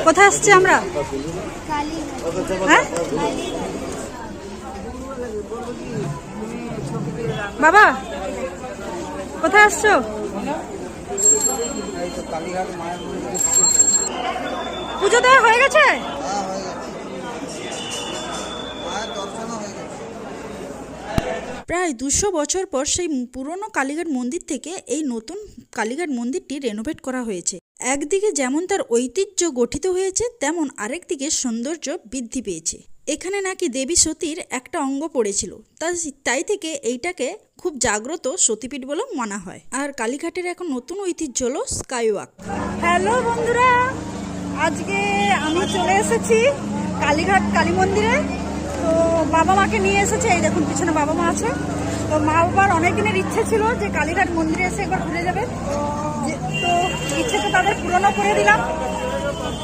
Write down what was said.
কোথায় আসছি আমরা? হ্যাঁ বাবা, কোথায় আসছো? পুজো দেওয়া হয়ে গেছে? প্রায় 200 বছর পর সেই পুরনো কালীঘাট মন্দির থেকে এই নতুন কালীঘাট মন্দিরটি রেনোভেট করা হয়েছে। একদিকে যেমন তার ঐতিহ্য গঠিত হয়েছে, তেমন আরেকদিকে সৌন্দর্য বৃদ্ধি পেয়েছে। এখানে নাকি দেবী সতীর একটা অঙ্গ পড়েছিল, তাই থেকে এইটাকে খুব জাগ্রত সতীপীঠ বলে মানা হয়। আর কালীঘাটের এখন নতুন ঐতিহ্য হলো স্কাই ওয়াক। হ্যালো বন্ধুরা, আজকে আমি চলে এসেছি কালীঘাট কালী মন্দিরে। তো বাবা মাকে নিয়ে এসেছে, এই দেখুন পিছনে বাবা মা আছে। তো মা বাবার অনেক দিনের ইচ্ছে ছিল যে কালীঘাট মন্দিরে এসে একবার ঘুরে যাবে, তো ইচ্ছে তো তাদের পূরণও করে দিলাম।